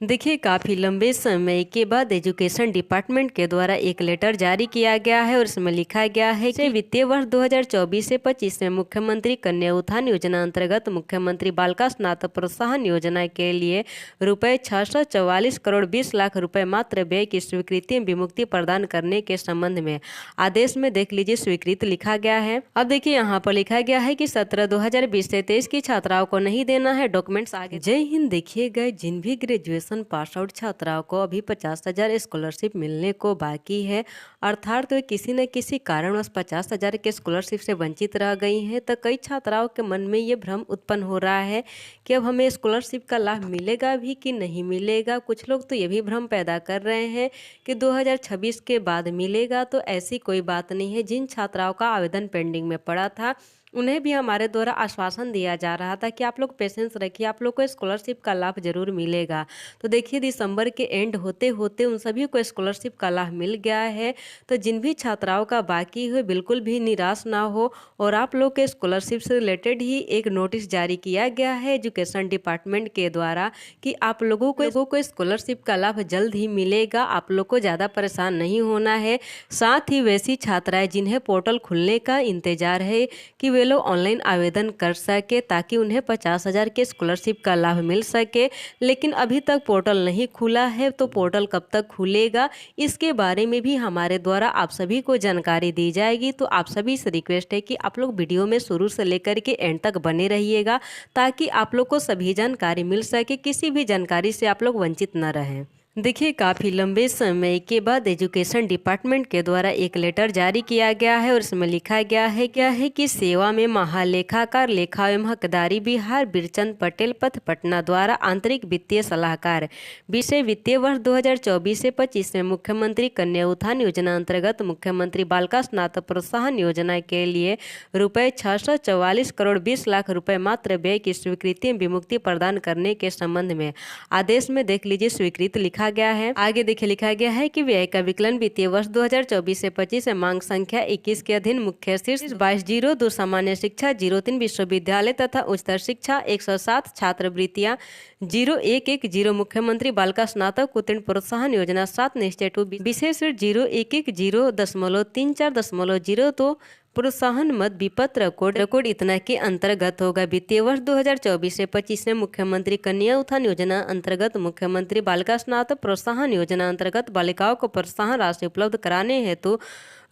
देखिए, काफ़ी लंबे समय के बाद एजुकेशन डिपार्टमेंट के द्वारा एक लेटर जारी किया गया है और इसमें लिखा गया है कि वित्तीय वर्ष 2024 से 25 में मुख्यमंत्री कन्या उत्थान योजना अंतर्गत मुख्यमंत्री बालिका स्नातक प्रोत्साहन योजना के लिए रुपए 644 करोड़ 20 लाख रुपए मात्र व्यय की स्वीकृति विमुक्ति प्रदान करने के संबंध में आदेश में देख लीजिए स्वीकृत लिखा गया है। अब देखिए यहाँ पर लिखा गया है कि 17/2020 से 23 की छात्राओं को नहीं देना है डॉक्यूमेंट्स आगे। जय हिंद। देखिए गए जिन भी ग्रेजुएशन पास आउट छात्राओं को अभी 50,000 स्कॉलरशिप मिलने को बाकी है, अर्थात तो किसी न किसी कारणवश 50,000 के स्कॉलरशिप से वंचित रह गई हैं, तो कई छात्राओं के मन में ये भ्रम उत्पन्न हो रहा है कि अब हमें स्कॉलरशिप का लाभ मिलेगा भी कि नहीं मिलेगा। कुछ लोग तो ये भी भ्रम पैदा कर रहे हैं कि 2026 के बाद मिलेगा, तो ऐसी कोई बात नहीं है। जिन छात्राओं का आवेदन पेंडिंग में पड़ा था उन्हें भी हमारे द्वारा आश्वासन दिया जा रहा था कि आप लोग पेशेंस रखिए, आप लोग को स्कॉलरशिप का लाभ जरूर मिलेगा। तो देखिए दिसंबर के एंड होते होते उन सभी को स्कॉलरशिप का लाभ मिल गया है। तो जिन भी छात्राओं का बाकी है बिल्कुल भी निराश ना हो, और आप लोग के स्कॉलरशिप से रिलेटेड ही एक नोटिस जारी किया गया है एजुकेशन डिपार्टमेंट के द्वारा कि आप लोगों को स्कॉलरशिप का लाभ जल्द ही मिलेगा। आप लोग को ज़्यादा परेशान नहीं होना है। साथ ही वैसी छात्राएं जिन्हें पोर्टल खुलने का इंतजार है कि वे लोग ऑनलाइन आवेदन कर सके ताकि उन्हें 50,000 के स्कॉलरशिप का लाभ मिल सके, लेकिन अभी तक पोर्टल नहीं खुला है। तो पोर्टल कब तक खुलेगा इसके बारे में भी हमारे द्वारा आप सभी को जानकारी दी जाएगी। तो आप सभी से रिक्वेस्ट है कि आप लोग वीडियो में शुरू से लेकर के एंड तक बने रहिएगा ताकि आप लोग को सभी जानकारी मिल सके, किसी भी जानकारी से आप लोग वंचित न रहें। देखिए, काफ़ी लंबे समय के बाद एजुकेशन डिपार्टमेंट के द्वारा एक लेटर जारी किया गया है और इसमें लिखा गया है कि सेवा में महालेखाकार लेखा एवं हकदारी बिहार बीरचंद पटेल पथ पटना द्वारा आंतरिक वित्तीय सलाहकार विषय वित्तीय वर्ष 2024 से 25 में मुख्यमंत्री कन्या उत्थान योजना अंतर्गत मुख्यमंत्री बालिका स्नातक प्रोत्साहन योजना के लिए रुपए 644 करोड़ 20 लाख रुपए मात्र व्यय की स्वीकृति विमुक्ति प्रदान करने के संबंध में आदेश में देख लीजिए स्वीकृत लिखा गया है। आगे देखिए लिखा गया है कि व्यय का विकलन वित्तीय वर्ष 2024 से 25 में मांग संख्या 21 के अधीन मुख्य शीर्ष 2202 सामान्य शिक्षा 03 विश्वविद्यालय तथा उच्चतर शिक्षा 107 छात्रवृत्तियां 0110 मुख्यमंत्री बालिका स्नातक उत्तीर्ण प्रोत्साहन योजना 7 निश्चय टू विशेष 0110.34.02 प्रोत्साहन मद विपत्र कोड इतना के अंतर्गत होगा। वित्तीय वर्ष 2024 से 25 में मुख्यमंत्री कन्या उत्थान योजना अंतर्गत मुख्यमंत्री बालिका स्नातक प्रोत्साहन योजना अंतर्गत बालिकाओं को प्रोत्साहन राशि उपलब्ध कराने हेतु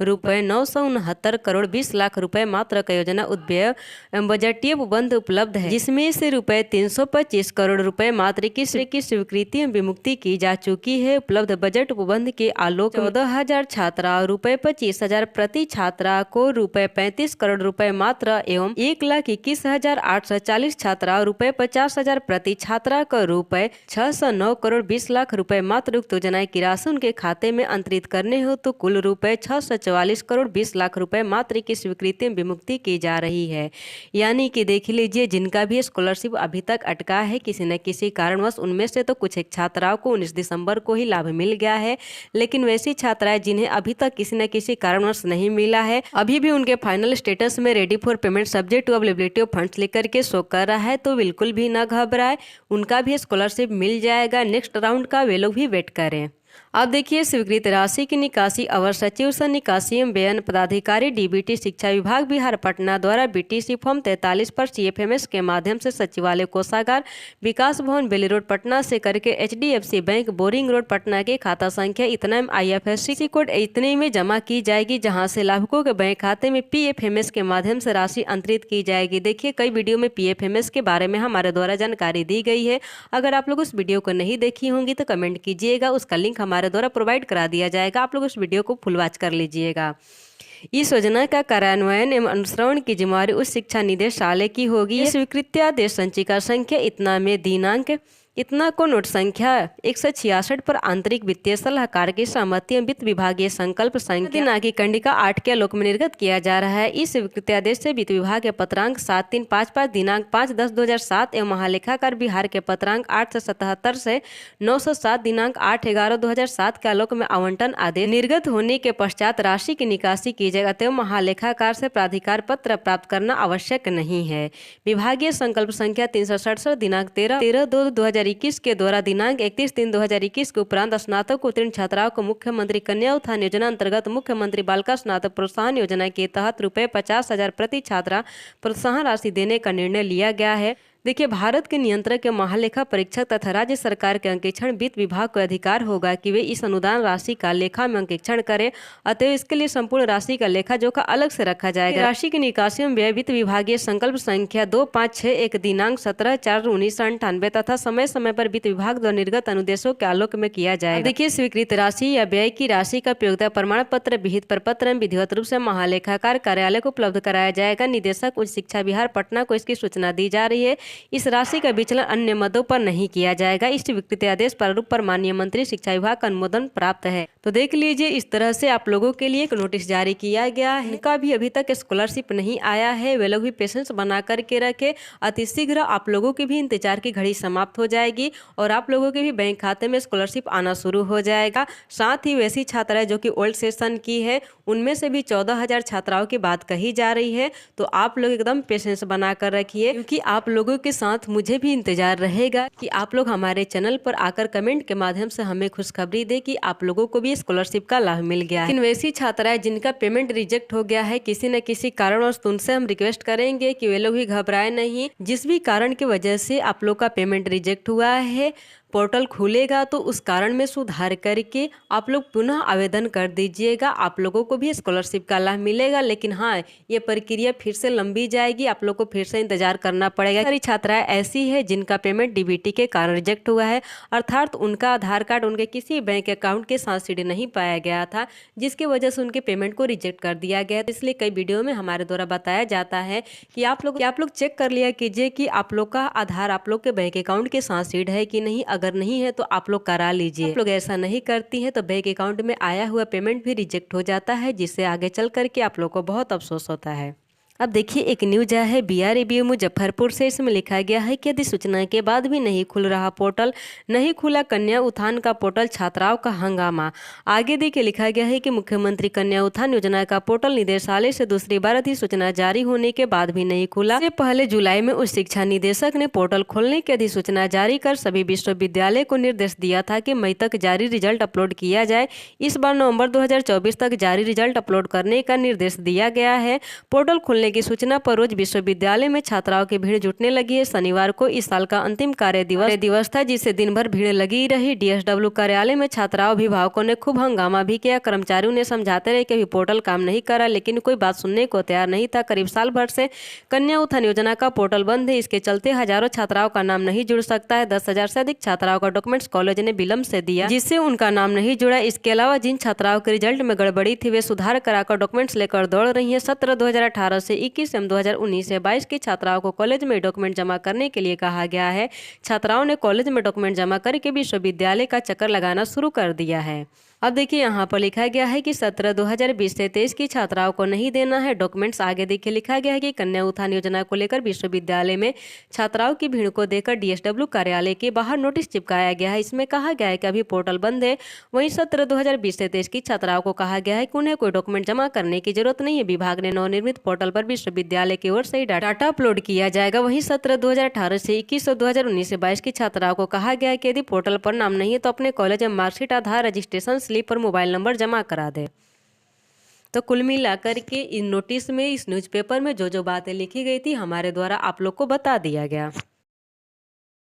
रुपए 969 करोड़ 20 लाख रुपए मात्र का योजना उद्व्यय बजटीय उपबंध उपलब्ध है, जिसमें से रुपए 325 करोड़ रुपए मात्र की स्वीकृति विमुक्ति की जा चुकी है। उपलब्ध बजट उपबंध के आलोक 14,000 छात्रा रुपए 25,000 प्रति छात्रा को रुपए 35 करोड़ रुपए मात्र एवं 1,21,840 छात्रा रुपए 50,000 प्रति छात्रा को रुपए 609 करोड़ 20 लाख रुपए मात्र उक्त योजना की राशि उनके खाते में अंतरित करने हो तो कुल रुपए 644 करोड़ 20 लाख रुपए मात्र की स्वीकृति विमुक्ति की जा रही है। यानी कि देख लीजिए जिनका भी स्कॉलरशिप अभी तक अटका है किसी न किसी कारणवश, उनमें से तो कुछ एक छात्राओं को 19 दिसंबर को ही लाभ मिल गया है, लेकिन वैसी छात्राएं जिन्हें अभी तक किसी न किसी कारणवश नहीं मिला है, अभी भी उनके फाइनल स्टेटस में ready for payment subject to availability of funds लेकर के शो कर रहा है, तो बिल्कुल भी ना घबराए, उनका भी स्कॉलरशिप मिल जाएगा। नेक्स्ट राउंड का वे लोग भी वेट करें। अब देखिए स्वीकृत राशि की निकासी अवर सचिव सह निकासी एवं व्ययन पदाधिकारी डीबीटी शिक्षा विभाग बिहार पटना द्वारा बीटीसी फॉर्म 43 पर सीएफएमएस के माध्यम से सचिवालय कोषागार विकास भवन बेली रोड पटना से करके HDFC bank boring road Patna के खाता संख्या इतना आईएफएससी कोड इतने में जमा की जाएगी, जहां से लाभुकों के बैंक खाते में पीएफएमएस के माध्यम से राशि अंतरित की जाएगी। देखिए कई वीडियो में पीएफएमएस के बारे में हमारे द्वारा जानकारी दी गई है। अगर आप लोग उस वीडियो को नहीं देखी होंगी तो कमेंट कीजिएगा, उसका लिंक हमारे द्वारा प्रोवाइड करा दिया जाएगा। आप लोग उस वीडियो को फुल वॉच कर लीजिएगा। इस योजना का कार्यान्वयन एवं अनुश्रवण की जिम्मेदारी उच्च शिक्षा निदेशालय की होगी। स्वीकृति आदेश संचिका संख्या इतना में दिनांक इतना को नोट संख्या 166 पर आंतरिक वित्तीय सलाहकार की सहमति वित्त विभागीय संकल्प संख्या की कंडिका 8 के आलोक में निर्गत किया जा रहा है। इस स्वीकृति आदेश से वित्त विभाग के पत्रांक 7355 दिनांक 5/10/2007 एवं महालेखाकार बिहार के पत्रांक 877 से 907 दिनांक 8/11/2007 के आलोक में आवंटन आदेश निर्गत होने के पश्चात राशि की निकासी की जाएगी, अतः महालेखाकार से प्राधिकार पत्र प्राप्त करना आवश्यक नहीं है। विभागीय संकल्प संख्या 367 दिनांक 13/2/2021 2021 के द्वारा दिनांक 31/3/2021 के उपरांत स्नातक उत्तीर्ण छात्राओं को मुख्यमंत्री कन्या उत्थान योजना अंतर्गत मुख्यमंत्री बालिका स्नातक प्रोत्साहन योजना के तहत रुपये 50,000 प्रति छात्रा प्रोत्साहन राशि देने का निर्णय लिया गया है। देखिए, भारत के नियंत्रक के महालेखा परीक्षक तथा राज्य सरकार के अंकेक्षण वित्त विभाग को अधिकार होगा कि वे इस अनुदान राशि का लेखा में अंकेक्षण करें। अतः इसके लिए संपूर्ण राशि का लेखा जोखा अलग से रखा जाएगा। राशि की निकासी में व्यय वित्त विभागीय संकल्प संख्या 2561 दिनांक 17/4/1998 तथा समय समय पर वित्त विभाग द्वारा निर्गत अनुदेशों के आलोक में किया जाएगा। देखिए, स्वीकृत राशि या व्यय की राशि का उपयोगिता प्रमाण पत्र विहित प्रपत्र में विधिवत रूप से महालेखाकार कार्यालय को उपलब्ध कराया जाएगा। निदेशक उच्च शिक्षा विहार पटना को इसकी सूचना दी जा रही है। इस राशि का विचलन अन्य मदों पर नहीं किया जाएगा। इस स्वीकृति आदेश प्रारूप पर माननीय मंत्री शिक्षा विभाग का अनुमोदन प्राप्त है। तो देख लीजिए, इस तरह से आप लोगों के लिए एक नोटिस जारी किया गया है। इनका भी अभी तक स्कॉलरशिप नहीं आया है, वे लोग भी पेशेंस बना करके रखे। अतिशीघ्र आप लोगों की भी इंतजार की घड़ी समाप्त हो जाएगी और आप लोगों के भी बैंक खाते में स्कॉलरशिप आना शुरू हो जाएगा। साथ ही वैसी छात्राएं जो कि ओल्ड सेशन की है, उनमें से भी 14,000 छात्राओं की बात कही जा रही है। तो आप लोग एकदम पेशेंस बना कर रखिए, क्योंकि आप लोगों के साथ मुझे भी इंतजार रहेगा कि आप लोग हमारे चैनल पर आकर कमेंट के माध्यम से हमें खुशखबरी दे कि आप लोगों को भी स्कॉलरशिप का लाभ मिल गया है। लेकिन वैसी छात्राएं जिनका पेमेंट रिजेक्ट हो गया है किसी न किसी कारणवश, तो उनसे हम रिक्वेस्ट करेंगे कि वे लोग भी घबराए नहीं। जिस भी कारण की वजह से आप लोग का पेमेंट रिजेक्ट हुआ है, पोर्टल खुलेगा तो उस कारण में सुधार करके आप लोग पुनः आवेदन कर दीजिएगा। आप लोगों को भी स्कॉलरशिप का लाभ मिलेगा। लेकिन हाँ, ये प्रक्रिया फिर से लंबी जाएगी, आप लोग को फिर से इंतजार करना पड़ेगा। सारी छात्राएं ऐसी है जिनका पेमेंट डीबीटी के कारण रिजेक्ट हुआ है, अर्थात उनका आधार कार्ड उनके किसी बैंक अकाउंट के साथ सीधे नहीं पाया गया था, जिसकी वजह से उनके पेमेंट को रिजेक्ट कर दिया गया। इसलिए कई वीडियो में हमारे द्वारा बताया जाता है कि आप लोग चेक कर लिया कीजिए कि आप लोग का आधार आप लोग के बैंक अकाउंट के साथ सीड है कि नहीं। अगर नहीं है तो आप लोग करा लीजिए। आप लोग ऐसा नहीं करती हैं तो बैंक अकाउंट में आया हुआ पेमेंट भी रिजेक्ट हो जाता है, जिससे आगे चल करके आप लोग को बहुत अफसोस होता है। अब देखिए, एक न्यूज आया है BRABU मुजफ्फरपुर से। इसमें लिखा गया है कि अधिसूचना के बाद भी नहीं खुल रहा पोर्टल, नहीं खुला कन्या उत्थान का पोर्टल, छात्राओं का हंगामा। आगे देखिए लिखा गया है कि मुख्यमंत्री कन्या उत्थान योजना का पोर्टल निदेशालय से दूसरी बार अधिसूचना जारी होने के बाद भी नहीं खुला। इससे पहले जुलाई में उच्च शिक्षा निदेशक ने पोर्टल खोलने की अधिसूचना जारी कर सभी विश्वविद्यालय को निर्देश दिया था कि मई तक जारी रिजल्ट अपलोड किया जाए। इस बार नवंबर 2024 तक जारी रिजल्ट अपलोड करने का निर्देश दिया गया है। पोर्टल खुलने की सूचना पर रोज विश्वविद्यालय में छात्राओं की भीड़ जुटने लगी है। शनिवार को इस साल का अंतिम कार्य दिवस था, जिससे दिन भर भीड़ लगी रही। DSW कार्यालय में छात्राओं अभिभावकों ने खूब हंगामा भी किया। कर्मचारियों ने समझाते रहे कि अभी पोर्टल काम नहीं कर रहा, लेकिन कोई बात सुनने को तैयार नहीं था। करीब साल भर से कन्या उत्थान योजना का पोर्टल बंद है। इसके चलते हजारों छात्राओं का नाम नहीं जुड़ सकता है। 10,000 से अधिक छात्राओं का डॉक्यूमेंट्स कॉलेज ने विलंब से दिया, जिससे उनका नाम नहीं जुड़ा। इसके अलावा जिन छात्राओं के रिजल्ट में गड़बड़ी थी, वे सुधार कराकर डॉक्यूमेंट्स लेकर दौड़ रही है। सत्र 2018 से 21 एवं 2019 से 22 की छात्राओं को कॉलेज में डॉक्यूमेंट जमा करने के लिए कहा गया है। छात्राओं ने कॉलेज में डॉक्यूमेंट जमा करके विश्वविद्यालय का चक्कर लगाना शुरू कर दिया है। अब देखिए, यहाँ पर लिखा गया है कि सत्र 2020 से 23 की छात्राओं को नहीं देना है डॉक्यूमेंट्स। आगे देखिए लिखा गया है कि कन्या उत्थान योजना को लेकर विश्वविद्यालय में छात्राओं की भीड़ को देखकर DSW कार्यालय के बाहर नोटिस चिपकाया गया है। इसमें कहा गया है कि अभी पोर्टल बंद है। वहीं सत्र 2020 से 23 की छात्राओं को कहा गया है कि उन्हें कोई डॉक्यूमेंट जमा करने की जरूरत नहीं है। विभाग ने नवनिर्मित पोर्टल पर विश्वविद्यालय की ओर से ही डाटा अपलोड किया जाएगा। वहीं सत्र 2018 से 21 और 2019 से 22 की छात्राओं को कहा गया है कि यदि पोर्टल पर नाम नहीं है तो अपने कॉलेज में मार्कशीट, आधार, रजिस्ट्रेशन स्लिप और मोबाइल नंबर जमा करा दे। तो कुल मिलाकर के इन नोटिस में, इस न्यूज़पेपर में जो जो बातें लिखी गई थी, हमारे द्वारा आप लोग को बता दिया गया।